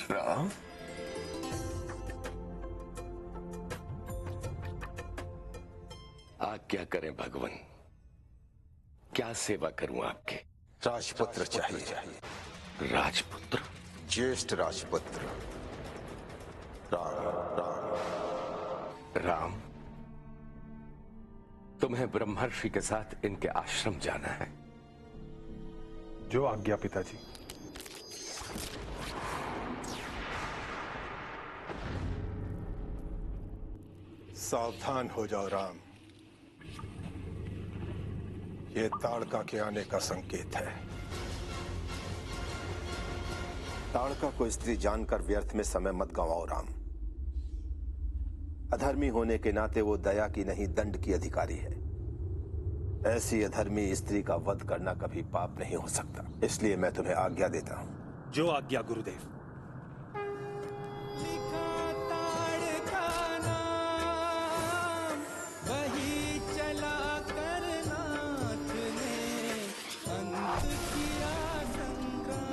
राम, आज्ञा करें भगवान, क्या सेवा करूं आपके? राजपुत्र चाहिए। राजपुत्र? ज्येष्ठ राजपुत्र। राम, तुम्हें ब्रह्मर्षि के साथ इनके आश्रम जाना है। जो आज्ञा पिताजी। सावधान हो जाओ राम, ये ताड़का के आने का संकेत है। ताड़का को स्त्री जानकर व्यर्थ में समय मत गंवाओ राम। अधर्मी होने के नाते वो दया की नहीं दंड की अधिकारी है। ऐसी अधर्मी स्त्री का वध करना कभी पाप नहीं हो सकता, इसलिए मैं तुम्हें आज्ञा देता हूं। जो आज्ञा गुरुदेव।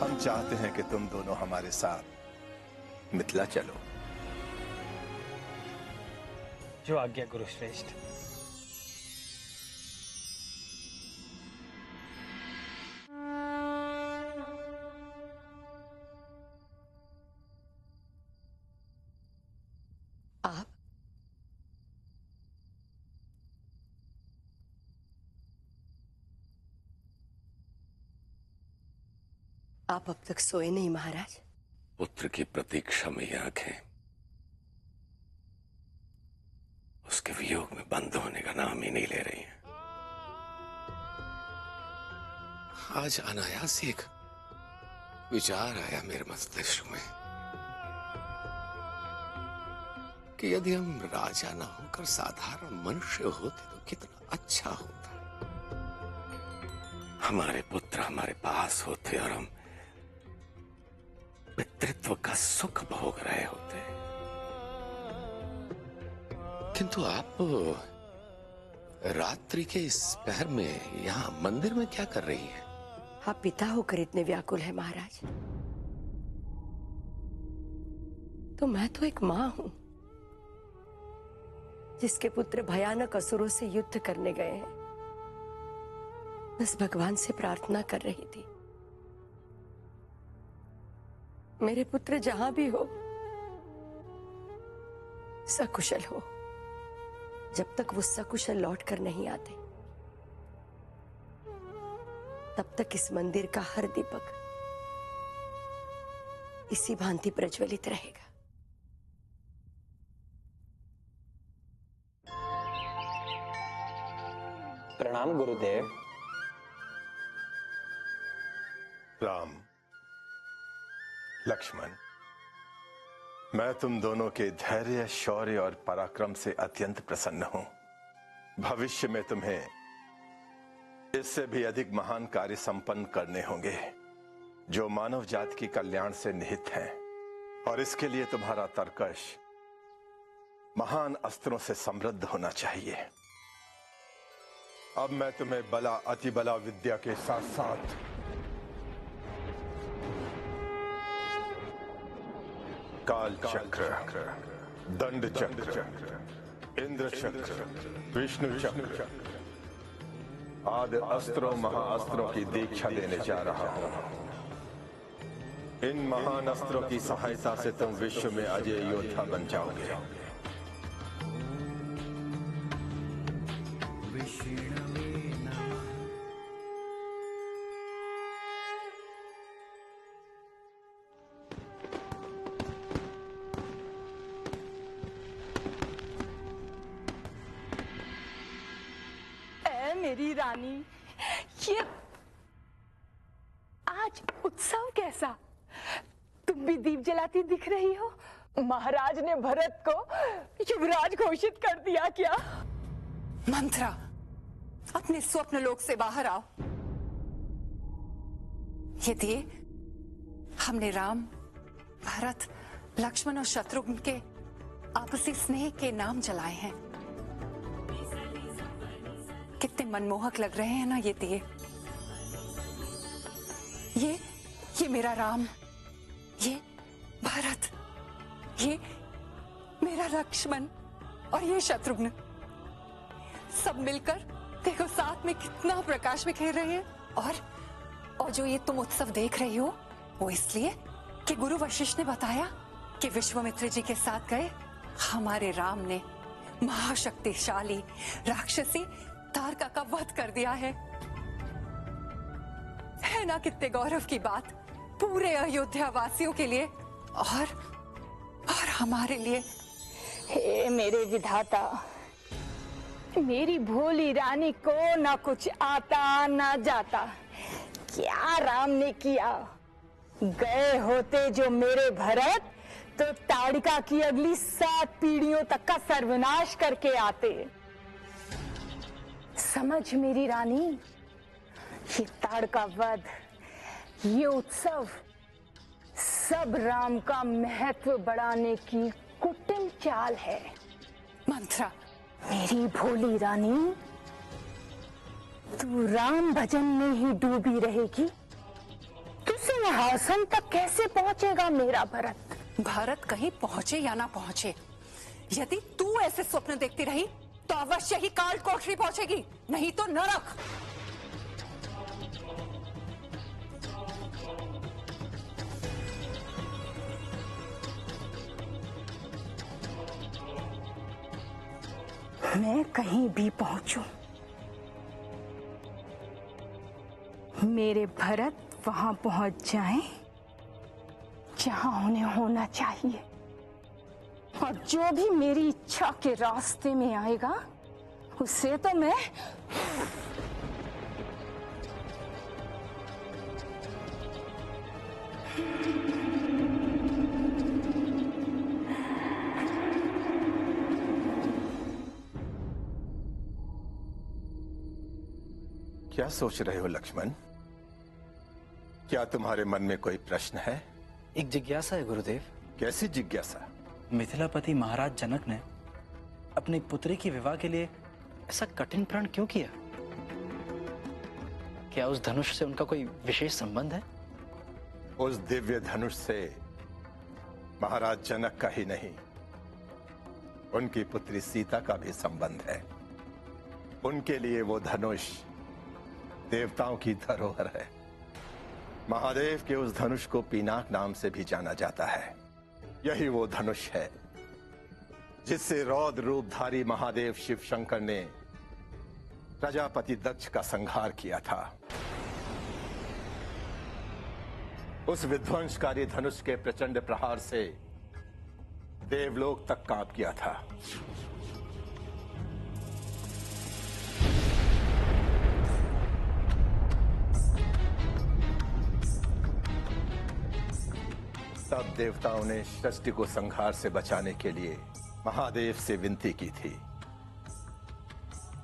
हम चाहते हैं कि तुम दोनों हमारे साथ मिथिला चलो। जो आज्ञा गुरु श्रेष्ठ। आप अब तक सोए नहीं महाराज? पुत्र की प्रतीक्षा में ये आंखें उसके वियोग में बंद होने का नाम ही नहीं ले रही हैं। आज अनायास एक विचार आया मेरे मस्तिष्क में कि यदि हम राजा ना होकर साधारण मनुष्य होते तो कितना अच्छा होता। हमारे पुत्र हमारे पास होते और हम पितृत्व का सुख भोग रहे होते, किंतु आप रात्रि के इस पहर में यहां मंदिर में क्या कर रही हैं? आप पिता होकर इतने व्याकुल हैं महाराज, तो मैं तो एक मां हूं जिसके पुत्र भयानक असुरों से युद्ध करने गए हैं। बस भगवान से प्रार्थना कर रही थी, मेरे पुत्र जहां भी हो सकुशल हो। जब तक वो सकुशल लौट कर नहीं आते तब तक इस मंदिर का हर दीपक इसी भांति प्रज्वलित रहेगा। प्रणाम गुरुदेव। राम, लक्ष्मण, मैं तुम दोनों के धैर्य, शौर्य और पराक्रम से अत्यंत प्रसन्न हूं। भविष्य में तुम्हें इससे भी अधिक महान कार्य संपन्न करने होंगे जो मानव जाति की कल्याण से निहित हैं, और इसके लिए तुम्हारा तर्कश महान अस्त्रों से समृद्ध होना चाहिए। अब मैं तुम्हें बला, अति बला विद्या के साथ साथ काल चक्र, दंड चक्र, इंद्र चक्र, विष्णु चक्र आदि अस्त्रों महाअस्त्रों की दीक्षा देने जा रहा हूं। इन महान अस्त्रों की सहायता से तुम विश्व में अजय योद्धा बन जाओगे। मेरी रानी, ये आज उत्सव कैसा? तुम भी दीप जलाती दिख रही हो। महाराज ने भरत को युवराज घोषित कर दिया क्या? मंत्रा, अपने स्वप्न लोक से बाहर आओ। ये दिए हमने राम, भरत, लक्ष्मण और शत्रुघ्न के आपसी स्नेह के नाम जलाए हैं। कितने मनमोहक लग रहे हैं ना ये दिए। ये मेरा राम, ये भरत। मेरा लक्ष्मण और ये शत्रुघ्न सब मिलकर देखो साथ में कितना प्रकाश बिखेर रहे हैं। और जो ये तुम उत्सव देख रही हो वो इसलिए कि गुरु वशिष्ठ ने बताया कि विश्वामित्र जी के साथ गए हमारे राम ने महाशक्तिशाली राक्षसी तारका का वध कर दिया है ना? कितने गौरव की बात पूरे अयोध्या वासियों के लिए और हमारे लिए। हे मेरे विधाता, मेरी भोली रानी को ना कुछ आता ना जाता, क्या राम ने किया। गए होते जो मेरे भरत तो ताड़िका की अगली 7 पीढ़ियों तक का सर्वनाश करके आते। समझ मेरी रानी, ये ताड़का वध, ये उत्सव सब राम का महत्व बढ़ाने की कुटिल चाल है। मंत्रा, मेरी भोली रानी, तू राम भजन में ही डूबी रहेगी तो सिंहासन तक कैसे पहुंचेगा मेरा भरत? भारत कहीं पहुंचे या ना पहुंचे, यदि तू ऐसे स्वप्न देखती रही तो अवश्य ही काल कोठरी पहुंचेगी, नहीं तो नरक। मैं कहीं भी पहुंचूं, मेरे भरत वहां पहुंच जाएं जहां उन्हें होना चाहिए, और जो भी मेरी इच्छा के रास्ते में आएगा उसे तो मैं क्या सोच रहे हो लक्ष्मण? क्या तुम्हारे मन में कोई प्रश्न है? एक जिज्ञासा है गुरुदेव। कैसी जिज्ञासा? मिथिलापति महाराज जनक ने अपनी पुत्री की विवाह के लिए ऐसा कठिन प्रण क्यों किया? क्या उस धनुष से उनका कोई विशेष संबंध है? उस दिव्य धनुष से महाराज जनक का ही नहीं, उनकी पुत्री सीता का भी संबंध है। उनके लिए वो धनुष देवताओं की धरोहर है। महादेव के उस धनुष को पिनाक नाम से भी जाना जाता है। यही वो धनुष है जिससे रौद्र रूपधारी महादेव शिव शंकर ने प्रजापति दक्ष का संहार किया था। उस विध्वंसकारी धनुष के प्रचंड प्रहार से देवलोक तक कांप गया था। तब देवताओं ने षष्ठी को संहार से बचाने के लिए महादेव से विनती की थी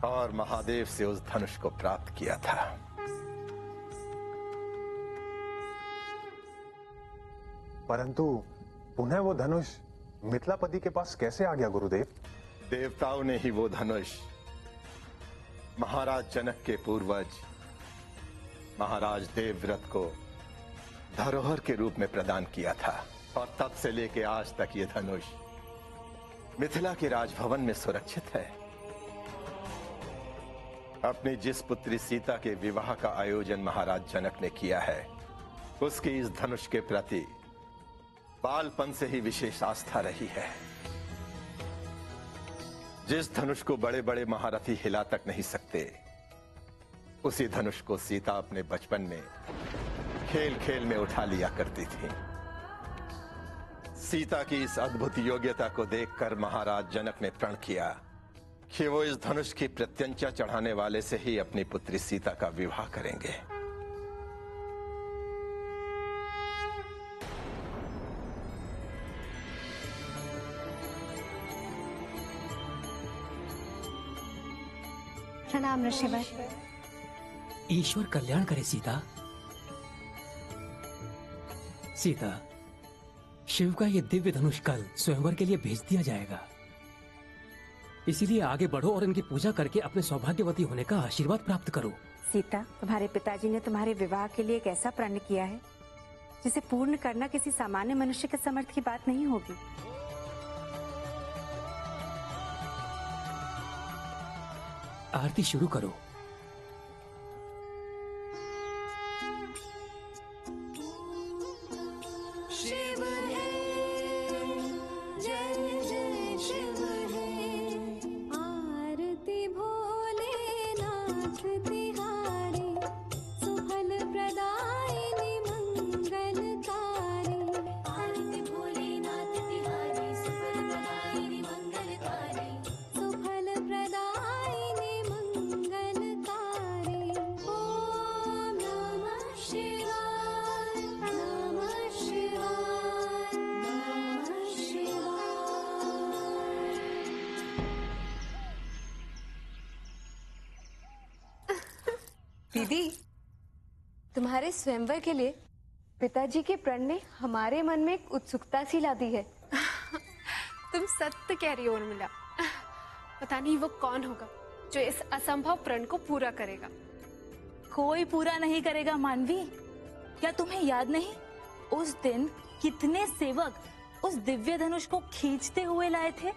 और महादेव से उस धनुष को प्राप्त किया था। परंतु पुनः वो धनुष मिथिलापति के पास कैसे आ गया गुरुदेव? देवताओं ने ही वो धनुष महाराज जनक के पूर्वज महाराज देवव्रत को धरोहर के रूप में प्रदान किया था, और तब से लेके आज तक ये धनुष मिथिला के राजभवन में सुरक्षित है। अपनी जिस पुत्री सीता के विवाह का आयोजन महाराज जनक ने किया है, उसकी इस धनुष के प्रति बालपन से ही विशेष आस्था रही है। जिस धनुष को बड़े बड़े महारथी हिला तक नहीं सकते, उसी धनुष को सीता अपने बचपन में खेल खेल में उठा लिया करती थी। सीता की इस अद्भुत योग्यता को देखकर महाराज जनक ने प्रण किया कि वो इस धनुष की प्रत्यंचा चढ़ाने वाले से ही अपनी पुत्री सीता का विवाह करेंगे। प्रणाम ऋषिवर। ईश्वर कल्याण करे सीता। सीता, शिव का ये दिव्य धनुष कल स्वयंवर के लिए भेज दिया जाएगा, इसीलिए आगे बढ़ो और इनकी पूजा करके अपने सौभाग्यवती होने का आशीर्वाद प्राप्त करो। सीता, तुम्हारे पिताजी ने तुम्हारे विवाह के लिए एक ऐसा प्रण किया है जिसे पूर्ण करना किसी सामान्य मनुष्य के समर्थ की बात नहीं होगी। आरती शुरू करो। शिव है, जय जय शिव है, आरती भोलेनाथ तिहारी, सुफल प्रदायिनी मंगलकारी, आरती भोलेनाथ तिहारी, सुफल प्रदायिनी मंगलकारी, सुफल प्रदायिनी मंगलकारी। ओम नमः शिवाय, नमः शिवाय, नमः शिवाय। दीदी, तुम्हारे स्वयंवर के लिए पिताजी के प्रण ने हमारे मन में एक उत्सुकता सी ला दी है। तुम सत्य कह रही हो उर्मिला। पता नहीं वो कौन होगा जो इस असंभव प्रण को पूरा करेगा। कोई पूरा नहीं करेगा मानवी। क्या तुम्हें याद नहीं, उस दिन कितने सेवक उस दिव्य धनुष को खींचते हुए लाए थे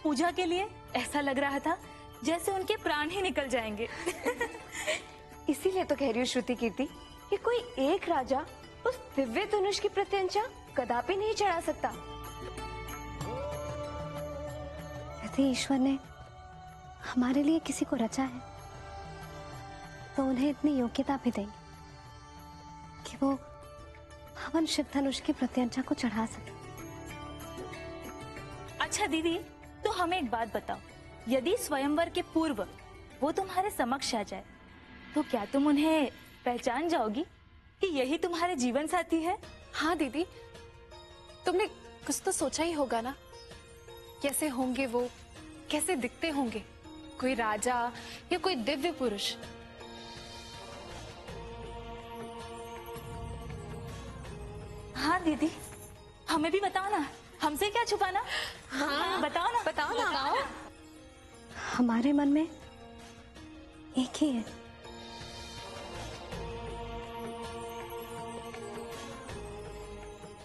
पूजा के लिए? ऐसा लग रहा था जैसे उनके प्राण ही निकल जाएंगे। इसीलिए तो कह रही हूँ श्रुति कीर्ति कि कोई एक राजा उस दिव्य धनुष की प्रत्यंचा कदापि नहीं चढ़ा सकता। यदि ईश्वर ने हमारे लिए किसी को रचा है तो उन्हें इतनी योग्यता भी देंगे कि वो हवन शिव धनुष की प्रत्यंचा को चढ़ा सके। अच्छा दीदी, तो हमें एक बात बताओ, यदि स्वयंवर के पूर्व वो तुम्हारे समक्ष आ जाए तो क्या तुम उन्हें पहचान जाओगी कि यही तुम्हारे जीवन साथी है? हाँ दीदी, तुमने कुछ तो सोचा ही होगा ना, कैसे होंगे वो, कैसे दिखते होंगे, कोई राजा या कोई दिव्य पुरुष। हाँ दीदी, हमें भी बताओ ना, हमसे क्या छुपाना। हाँ बताओ ना, बताओ ना। हमारे मन में एक ही है,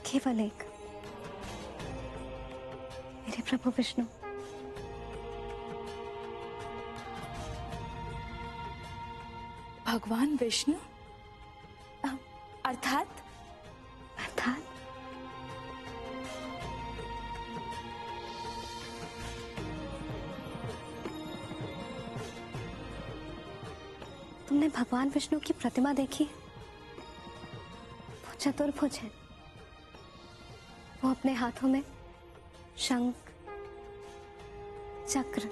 केवल एक, मेरे प्रभु विष्णु। भगवान विष्णु? अर्थात? अर्थात तुमने भगवान विष्णु की प्रतिमा देखी? वो चतुर्भुज है। वो अपने हाथों में शंख, चक्र,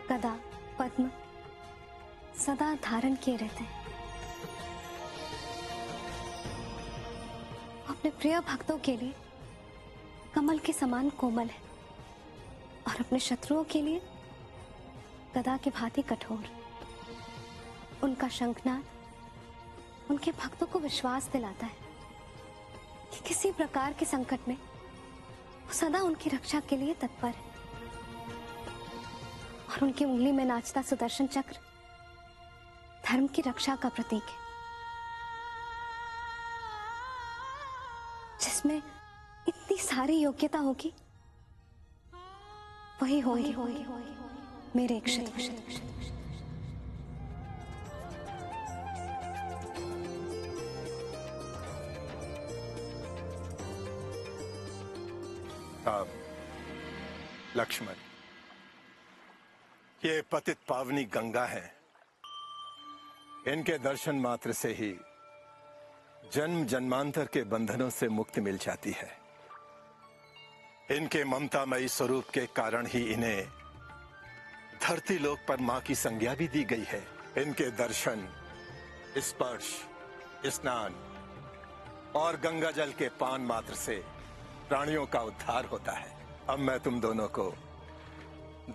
गदा, पद्म सदा धारण किए रहते हैं। वो अपने प्रिय भक्तों के लिए कमल के समान कोमल है और अपने शत्रुओं के लिए गदा के भांति कठोर। उनका शंखनाद उनके भक्तों को विश्वास दिलाता है कि किसी प्रकार के संकट में वो सदा उनकी रक्षा के लिए तत्पर है। और उनकी उंगली में नाचता सुदर्शन चक्र धर्म की रक्षा का प्रतीक है, जिसमें इतनी सारी योग्यता होगी वही होंगे मेरे इक्षित। लक्ष्मण, ये पतित पावनी गंगा है। इनके दर्शन मात्र से ही जन्म जन्मांतर के बंधनों से मुक्ति मिल जाती है। इनके ममतामयी स्वरूप के कारण ही इन्हें धरती लोक पर मां की संज्ञा भी दी गई है। इनके दर्शन, स्पर्श, स्नान और गंगा जल के पान मात्र से प्राणियों का उद्धार होता है। अब मैं तुम दोनों को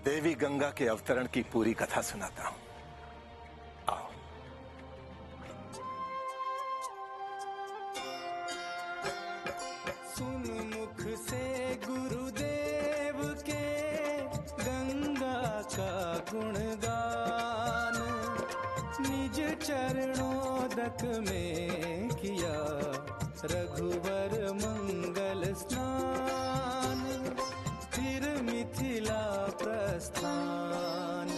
देवी गंगा के अवतरण की पूरी कथा सुनाता हूं। आओ। सुन मुख से गुरुदेव के गंगा का गुणगान, निज चरणोदक में किया रघुवर मंगल स्नान, फिर मिथिला प्रस्थान।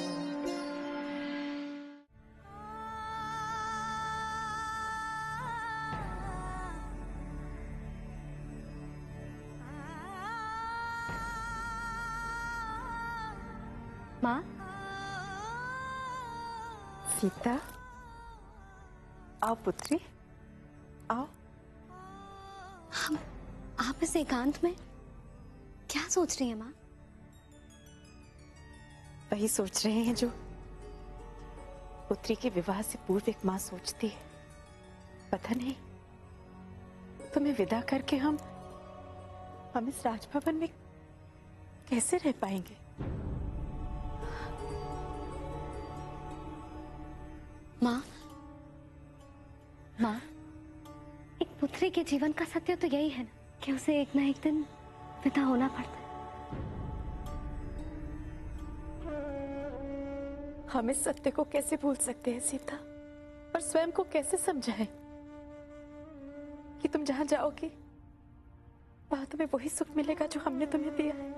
माँ, सीता, आओ पुत्री, आओ। हम आप इस एकांत में क्या सोच रही हैं माँ? वही सोच रहे हैं जो पुत्री के विवाह से पूर्व एक माँ सोचती है। पता नहीं तुम्हें विदा करके हम इस राजभवन में कैसे रह पाएंगे। माँ, माँ, एक पुत्री के जीवन का सत्य तो यही है ना कि उसे एक ना एक दिन विदा होना पड़ता है। हम इस सत्य को कैसे भूल सकते हैं सीता, और स्वयं को कैसे समझाएं कि तुम जहां जाओगी वहां तुम्हें वही सुख मिलेगा जो हमने तुम्हें दिया है।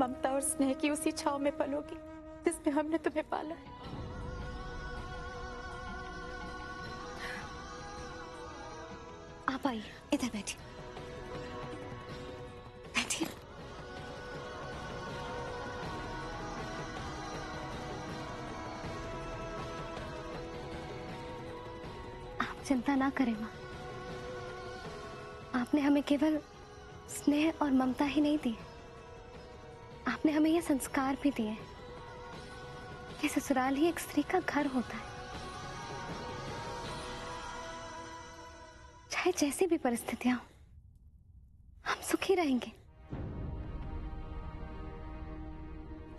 ममता और स्नेह की उसी छांव में पलोगी जिसमें हमने तुम्हें पाला है। आप आइए, इधर बैठिए, बैठिए। आप चिंता ना करें माँ, आपने हमें केवल स्नेह और ममता ही नहीं दी, आपने हमें यह संस्कार भी दिए कि ससुराल ही एक स्त्री का घर होता है। चाहे जैसी भी परिस्थितियां हो, हम सुखी रहेंगे।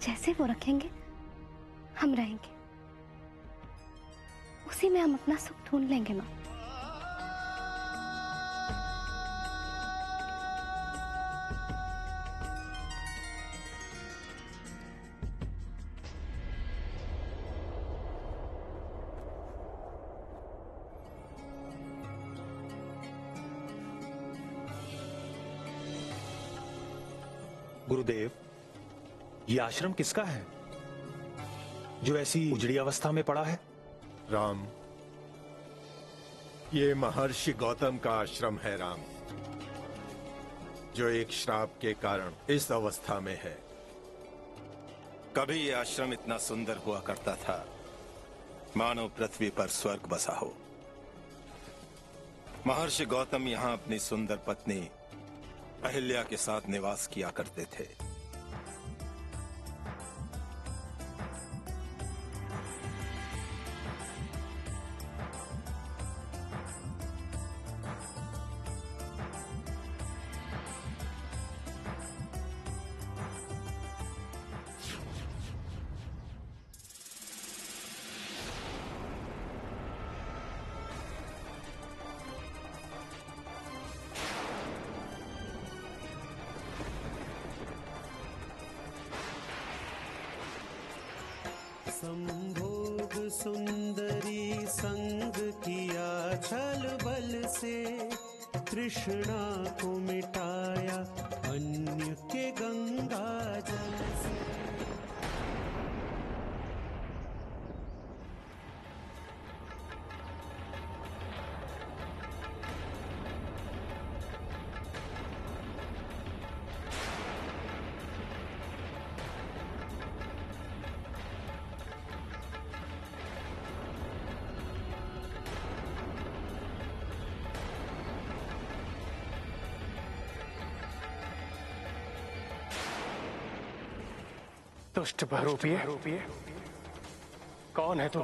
जैसे वो रखेंगे हम रहेंगे, उसी में हम अपना सुख ढूंढ लेंगे माँ। गुरुदेव, ये आश्रम किसका है जो ऐसी उजड़ी अवस्था में पड़ा है? राम, ये महर्षि गौतम का आश्रम है राम, जो एक श्राप के कारण इस अवस्था में है। कभी ये आश्रम इतना सुंदर हुआ करता था मानो पृथ्वी पर स्वर्ग बसा हो। महर्षि गौतम यहां अपनी सुंदर पत्नी अहिल्या के साथ निवास किया करते थे। संभोग सुंदरी संग किया छल बल से, तृष्णा को मिटाया अन्य के गंगा जल से। दुष्ट बहुरूपीय, कौन है तू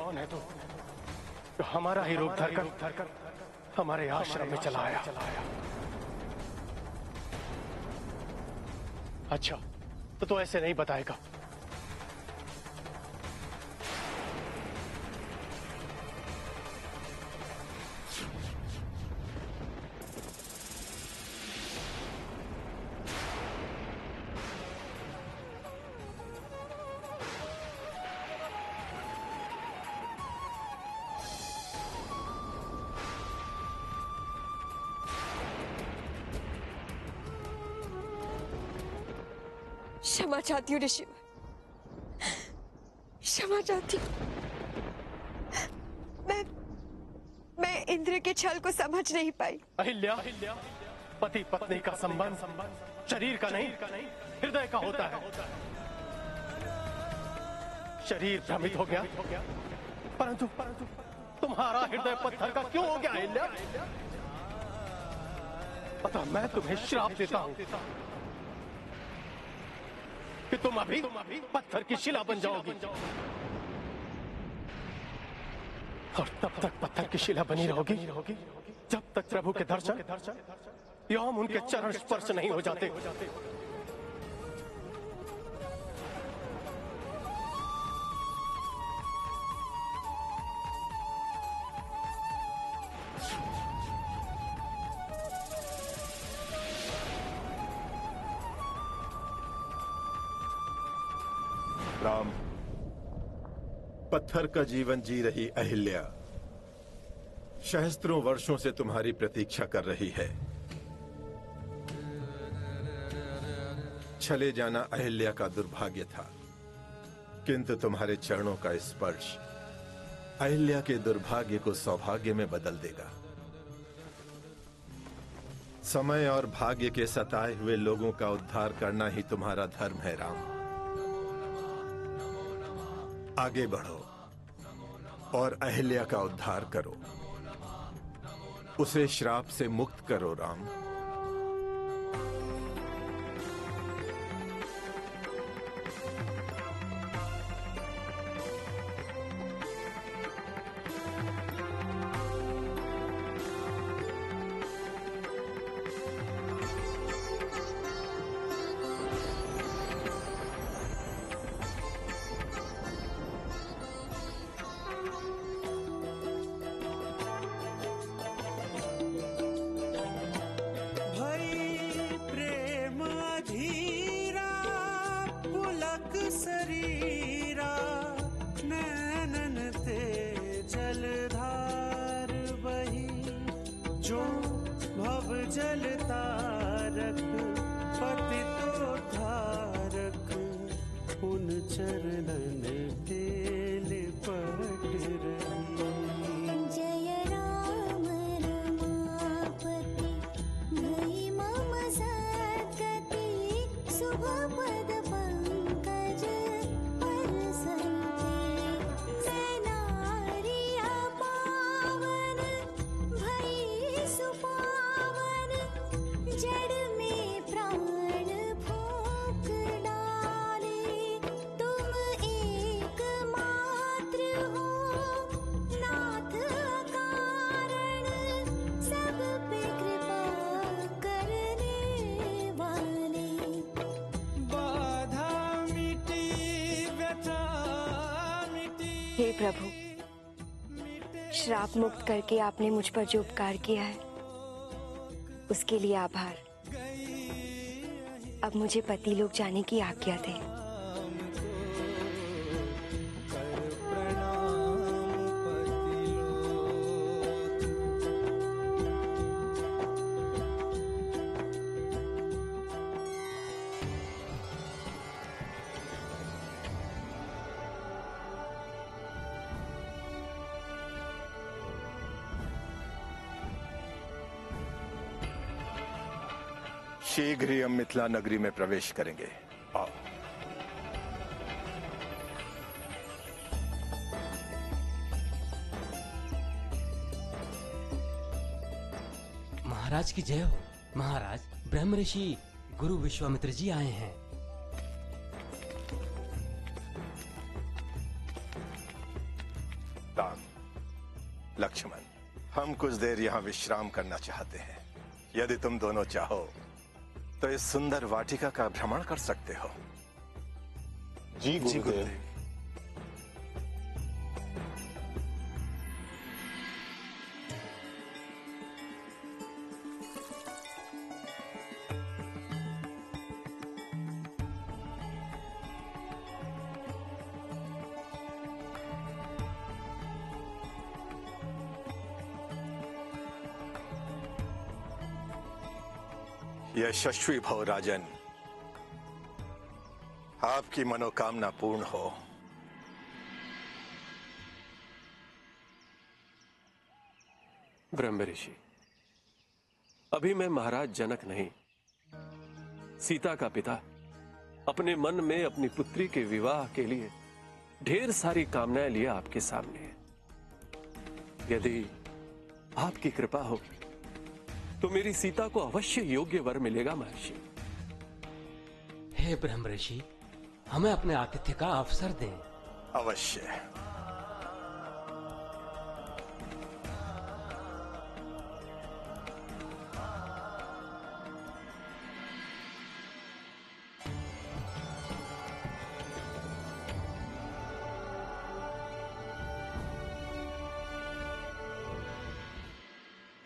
जो हमारा ही रूप धरकर हमारे आश्रम में चला आया? अच्छा, तो ऐसे नहीं बताएगा। क्षमा चाहती हूँ ऋषि, क्षमा चाहती हूँ। मैं इंद्र के छल को समझ नहीं पाई। अहिल्या, पति पत्नी का संबंध शरीर का नहीं हृदय का होता है। शरीर भ्रमित हो गया, परंतु तुम्हारा हृदय पत्थर का क्यों हो गया अहिल्या? अतः मैं तुम्हें श्राप देता हूं कि तुम अभी पत्थर की शिला बन जाओगी, और तब तक पत्थर की शिला बनी रहोगी जब तक प्रभु के दर्शन एवं उनके चरण स्पर्श नहीं हो जाते। राम, पत्थर का जीवन जी रही अहिल्या सहस्त्रों वर्षों से तुम्हारी प्रतीक्षा कर रही है। चले जाना अहिल्या का दुर्भाग्य था, किंतु तुम्हारे चरणों का स्पर्श अहिल्या के दुर्भाग्य को सौभाग्य में बदल देगा। समय और भाग्य के सताए हुए लोगों का उद्धार करना ही तुम्हारा धर्म है राम। आगे बढ़ो और अहिल्या का उद्धार करो, उसे श्राप से मुक्त करो राम। हे प्रभु, श्राप मुक्त करके आपने मुझ पर जो उपकार किया है उसके लिए आभार। अब मुझे पति लोग जाने की आज्ञा दें। शीघ्र ही हम मिथिला नगरी में प्रवेश करेंगे। आओ। महाराज की जय हो। महाराज, ब्रह्म ऋषि गुरु विश्वामित्र जी आए हैं। राम, लक्ष्मण, हम कुछ देर यहाँ विश्राम करना चाहते हैं। यदि तुम दोनों चाहो तो इस सुंदर वाटिका का भ्रमण कर सकते हो। जी गुरुदेव। यशस्वी भव राजन, आपकी मनोकामना पूर्ण हो। ब्रह्म ऋषि, अभी मैं महाराज जनक नहीं, सीता का पिता अपने मन में अपनी पुत्री के विवाह के लिए ढेर सारी कामनाएं लिए आपके सामने है। यदि आपकी कृपा हो तो मेरी सीता को अवश्य योग्य वर मिलेगा महर्षि। हे ब्रह्म ऋषि, हमें अपने आतिथ्य का अवसर दें। अवश्य।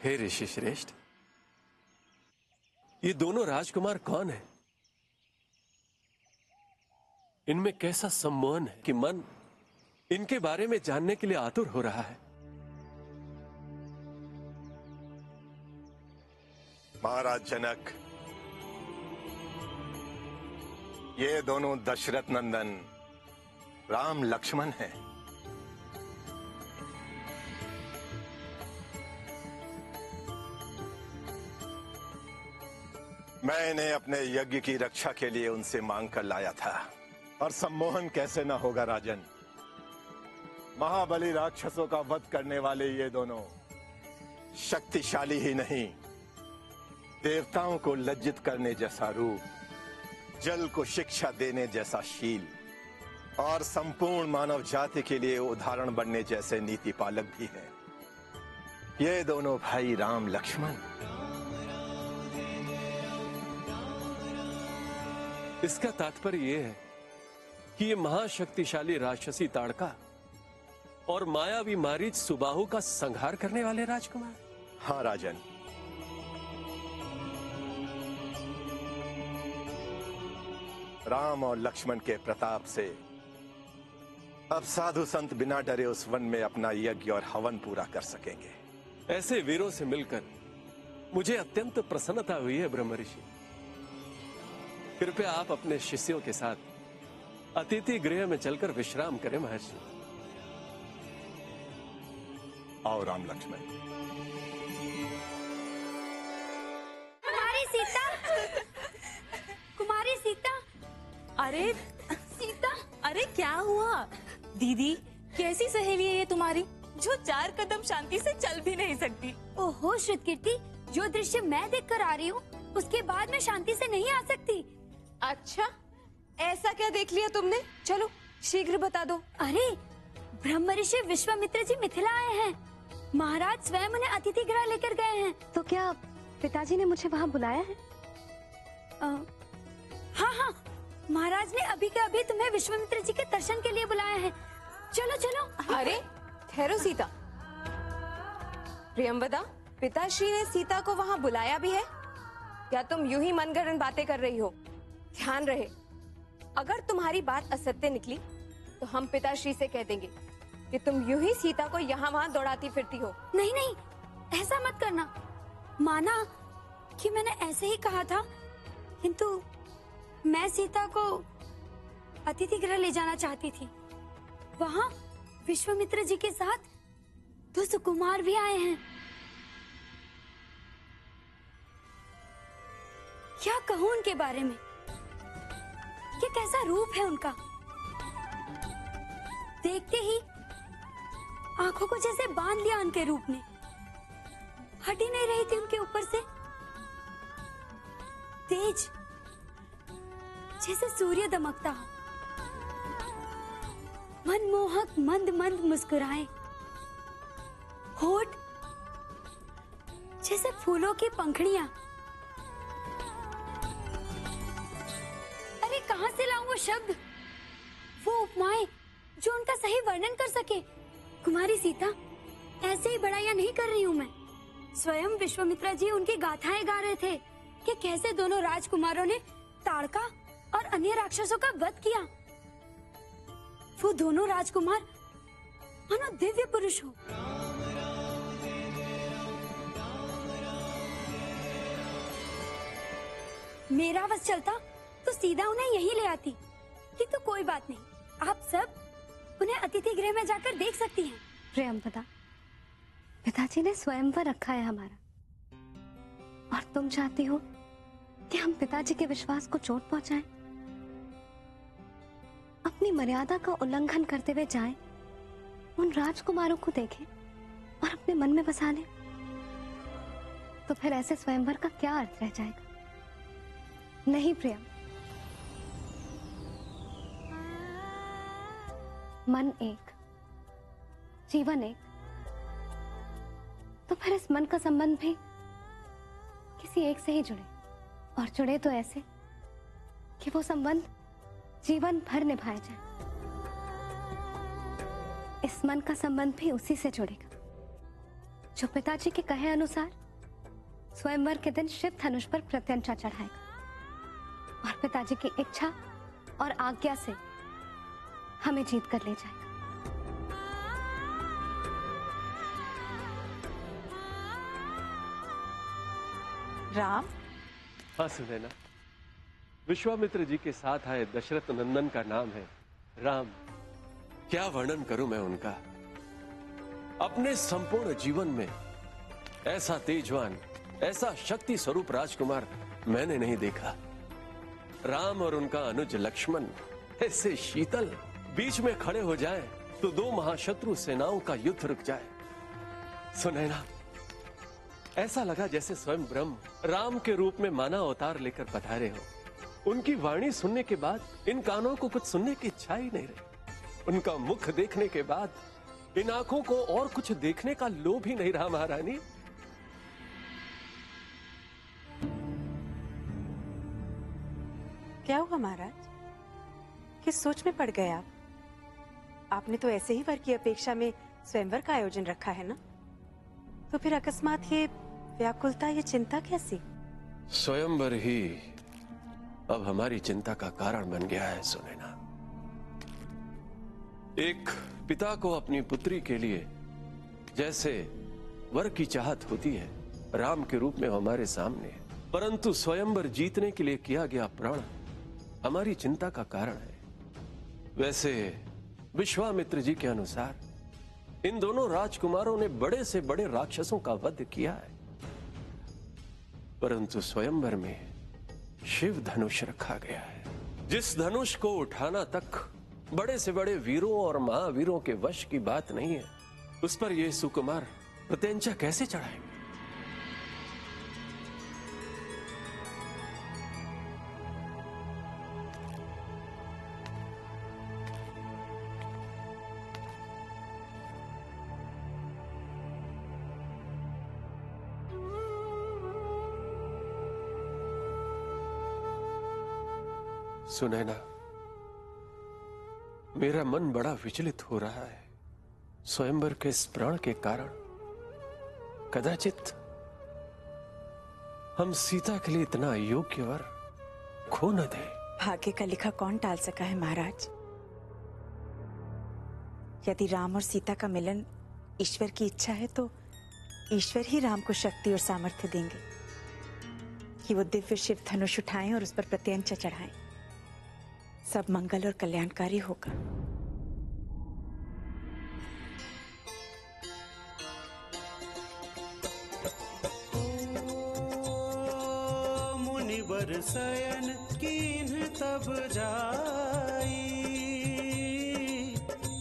हे ऋषि श्रेष्ठ, ये दोनों राजकुमार कौन हैं? इनमें कैसा सम्मोहन है कि मन इनके बारे में जानने के लिए आतुर हो रहा है। महाराज जनक, ये दोनों दशरथ नंदन राम लक्ष्मण हैं। मैं इन्हें अपने यज्ञ की रक्षा के लिए उनसे मांग कर लाया था। और सम्मोहन कैसे ना होगा राजन। महाबली राक्षसों का वध करने वाले ये दोनों शक्तिशाली ही नहीं, देवताओं को लज्जित करने जैसा रूप, जल को शिक्षा देने जैसा शील और संपूर्ण मानव जाति के लिए उदाहरण बनने जैसे नीति पालक भी हैं। ये दोनों भाई राम लक्ष्मण। इसका तात्पर्य यह है कि ये महाशक्तिशाली राक्षसी ताड़का और मायावी मारीच सुबाहु का संहार करने वाले राजकुमार। हाँ राजन, राम और लक्ष्मण के प्रताप से अब साधु संत बिना डरे उस वन में अपना यज्ञ और हवन पूरा कर सकेंगे। ऐसे वीरों से मिलकर मुझे अत्यंत प्रसन्नता हुई है ब्रह्म ऋषि। कृपया आप अपने शिष्यों के साथ अतिथि गृह में चलकर विश्राम करें महर्षि। आओ राम लक्ष्मण। कुमारी सीता, कुमारी सीता। अरे सीता, अरे क्या हुआ? दीदी, कैसी सहेली है ये तुम्हारी जो 4 कदम शांति से चल भी नहीं सकती? ओहो श्रुतकीर्ति, जो दृश्य मैं देख कर आ रही हूँ उसके बाद मैं शांति से नहीं आ सकती। अच्छा, ऐसा क्या देख लिया तुमने? चलो शीघ्र बता दो। अरे ब्रह्म ऋषि विश्वामित्र जी मिथिला आए हैं। महाराज स्वयं उन्हें अतिथि गृह लेकर गए हैं। तो क्या पिताजी ने मुझे वहाँ बुलाया है? हाँ हाँ, महाराज ने अभी के अभी तुम्हें विश्वामित्र जी के दर्शन के लिए बुलाया है। चलो चलो। अरे ठहरो सीता। प्रियंवदा, पिताश्री ने सीता को वहाँ बुलाया भी है या तुम यूं ही मनगढ़ंत बातें कर रही हो? ध्यान रहे, अगर तुम्हारी बात असत्य निकली तो हम पिताश्री से कह देंगे कि तुम यूं ही सीता को यहाँ वहाँ दौड़ाती फिरती हो। नहीं नहीं, ऐसा मत करना। माना कि मैंने ऐसे ही कहा था, किंतु मैं सीता को अतिथि गृह ले जाना चाहती थी। वहाँ विश्वामित्र जी के साथ 2 सुकुमार भी आए हैं। क्या कहूँ उनके बारे में? ये कैसा रूप है उनका, देखते ही आंखों को जैसे बांध लिया उनके रूप ने। हट ही नहीं रही थी उनके ऊपर से। तेज जैसे सूर्य दमकता हो, मनमोहक मंद मंद मुस्कुराए, होठ जैसे फूलों की पंखुड़ियां। अरे कहां से लाऊं वो शब्द, वो उपमाएं जो उनका सही वर्णन कर सके। कुमारी सीता, ऐसे ही बड़ाइयां नहीं कर रही हूँ मैं। स्वयं विश्वामित्र जी उनकी गाथाएं गा रहे थे कि कैसे दोनों राजकुमारों ने ताड़का और अन्य राक्षसों का वध किया। वो दोनों राजकुमार मानो दिव्य पुरुष हो। मेरा बस चलता तो सीधा उन्हें यहीं ले आती, किंतु कोई बात नहीं, आप सब उन्हें अतिथि गृह में जाकर देख सकती हैं। प्रियंवदा, पिताजी ने स्वयंवर रखा है हमारा, और तुम चाहती हो कि हम पिताजी के विश्वास को चोट पहुंचाएं? अपनी मर्यादा का उल्लंघन करते हुए जाएं, उन राजकुमारों को देखें और अपने मन में बसा लें, तो फिर ऐसे स्वयंवर का क्या अर्थ रह जाएगा? नहीं प्रियम, मन एक, जीवन एक, तो फिर इस मन का संबंध भी किसी एक से ही जुड़े, और जुड़े तो ऐसे कि वो संबंध जीवन भर निभाया जाए। इस मन का संबंध भी उसी से जुड़ेगा जो पिताजी के कहे अनुसार स्वयंवर के दिन शिव धनुष पर प्रत्यंचा चढ़ाएगा और पिताजी की इच्छा और आज्ञा से हमें जीत कर ले जाएगा। राम? हाँ सुनैना, विश्वामित्र जी के साथ आए दशरथ नंदन का नाम है राम। क्या वर्णन करूं मैं उनका। अपने संपूर्ण जीवन में ऐसा तेजवान, ऐसा शक्ति स्वरूप राजकुमार मैंने नहीं देखा। राम और उनका अनुज लक्ष्मण ऐसे शीतल, बीच में खड़े हो जाएं तो दो महाशत्रु सेनाओं का युद्ध रुक जाए। सुनैना, ऐसा लगा जैसे स्वयं ब्रह्म राम के रूप में मानव अवतार लेकर पधारे हो। उनकी वाणी सुनने के बाद इन कानों को कुछ सुनने की इच्छा ही नहीं रही। उनका मुख देखने के बाद इन आंखों को और कुछ देखने का लोभ ही नहीं रहा महारानी। क्या हुआ महाराज? किस सोच में पड़ गए आप? आपने तो ऐसे ही वर की अपेक्षा में स्वयंवर का आयोजन रखा है ना, तो फिर अकस्मात ये व्याकुलता, ये चिंता कैसी? स्वयंवर ही अब हमारी चिंता का कारण बन गया है सुनैना। एक पिता को अपनी पुत्री के लिए जैसे वर की चाहत होती है, राम के रूप में हमारे सामने है, परंतु स्वयंवर जीतने के लिए किया गया प्रण हमारी चिंता का कारण है। वैसे विश्वामित्र जी के अनुसार इन दोनों राजकुमारों ने बड़े से बड़े राक्षसों का वध किया है, परंतु स्वयंवर में शिव धनुष रखा गया है, जिस धनुष को उठाना तक बड़े से बड़े वीरों और महावीरों के वश की बात नहीं है, उस पर ये सुकुमार प्रत्यंचा कैसे चढ़ाएंगे? सुनैना, मेरा मन बड़ा विचलित हो रहा है स्वयंवर के इस प्रण के कारण। कदाचित हम सीता के लिए इतना योग्य वर खो न दे। भाग्य का लिखा कौन टाल सका है महाराज? यदि राम और सीता का मिलन ईश्वर की इच्छा है तो ईश्वर ही राम को शक्ति और सामर्थ्य देंगे कि वो दिव्य शिव धनुष उठाएं और उस पर प्रत्यंचा चढ़ाएं। सब मंगल और कल्याणकारी होगा। मुनिवर शयन कीन्ह तब जाई,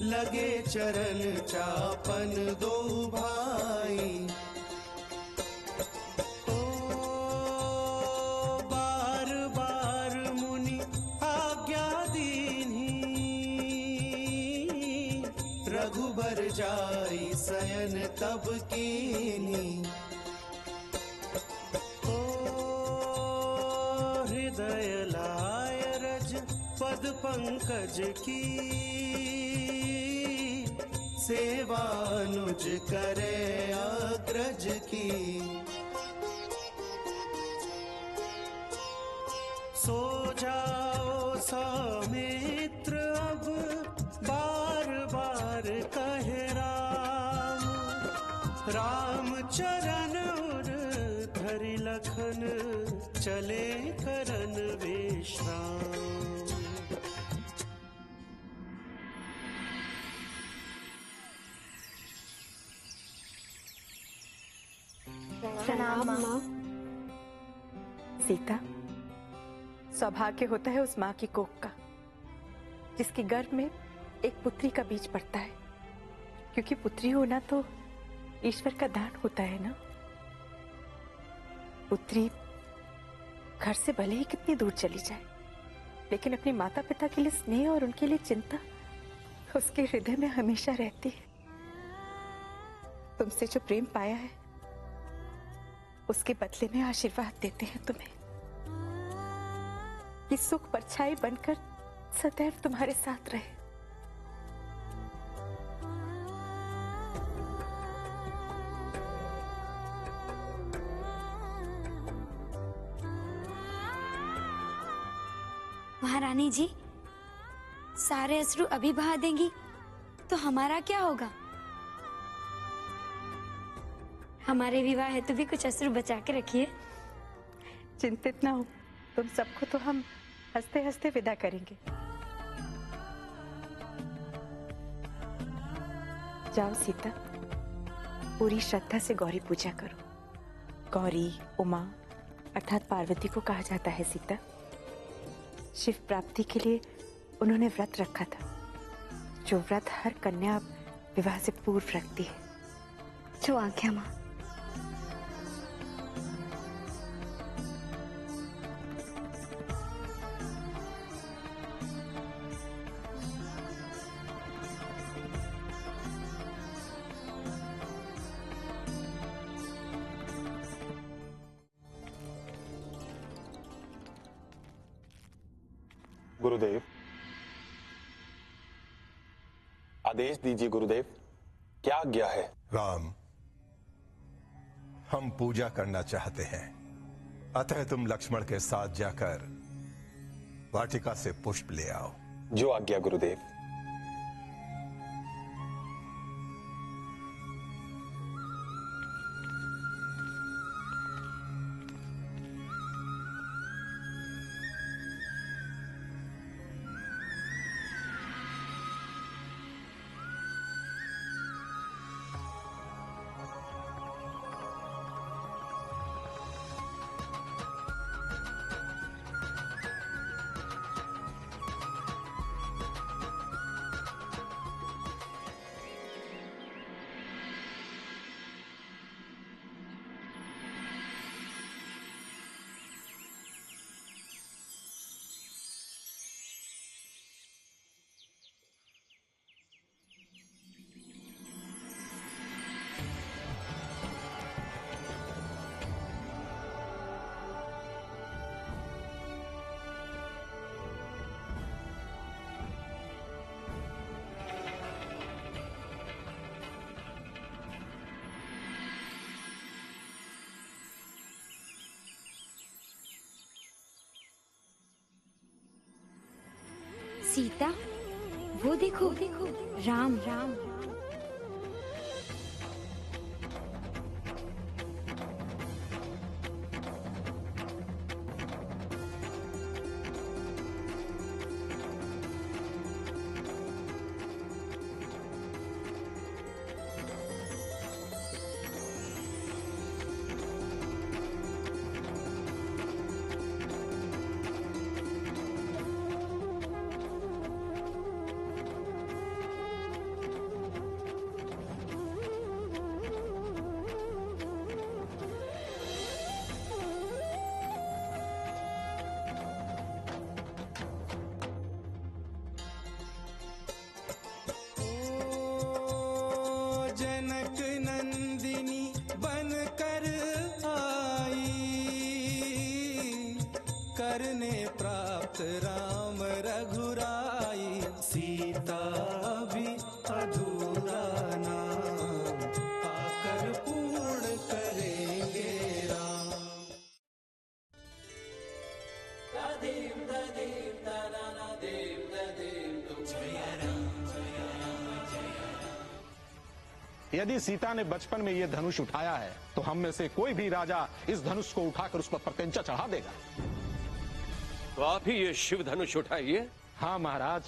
लगे चरण चापन दो भाई। रघुबर जाई शयन तब कीनी, ओ हृदय लाय रज पद पंकज की, सेवा अनुज करे अग्रज की। सो जाओ सौमित्र अब बार बार कहे राम, राम चरण उर धरि लखन चले करन विश्राम। प्रणाम माँ। सीता, सौभाग्य होता है उस माँ की कोख का जिसके गर्भ में एक पुत्री का बीज पड़ता है, क्योंकि पुत्री होना तो ईश्वर का दान होता है ना। पुत्री घर से भले ही कितनी दूर चली जाए, लेकिन अपने माता पिता के लिए स्नेह और उनके लिए चिंता उसके हृदय में हमेशा रहती है। तुमसे जो प्रेम पाया है, उसके बदले में आशीर्वाद देते हैं तुम्हें कि सुख परछाई बनकर सदैव तुम्हारे साथ रहे। महारानी जी, सारे अश्रु अभी बहा देंगी तो हमारा क्या होगा? हमारे विवाह हेतु भी कुछ अश्रु बचा के रखिए। चिंतित ना हो, तुम सबको तो हम हंसते हंसते विदा करेंगे। जाओ सीता, पूरी श्रद्धा से गौरी पूजा करो। गौरी उमा अर्थात पार्वती को कहा जाता है सीता। शिव प्राप्ति के लिए उन्होंने व्रत रखा था, जो व्रत हर कन्या विवाह से पूर्व रखती है। जो आज्ञा मां। गुरुदेव, आदेश दीजिए गुरुदेव, क्या आज्ञा है? राम, हम पूजा करना चाहते हैं, अतः तुम लक्ष्मण के साथ जाकर वाटिका से पुष्प ले आओ। जो आज्ञा गुरुदेव। सीता, वो देखो, राम राम। जनक नंदिनी बनकर आई, करने प्राप्त राम रघुराई। सीता भी अधूरा नाम, आकर पूर्ण करेंगे राम। यदि सीता ने बचपन में यह धनुष उठाया है, तो हम में से कोई भी राजा इस धनुष को उठाकर उस पर प्रत्यंचा चढ़ा देगा। तो आप ही ये शिव धनुष उठाइए। हाँ महाराज।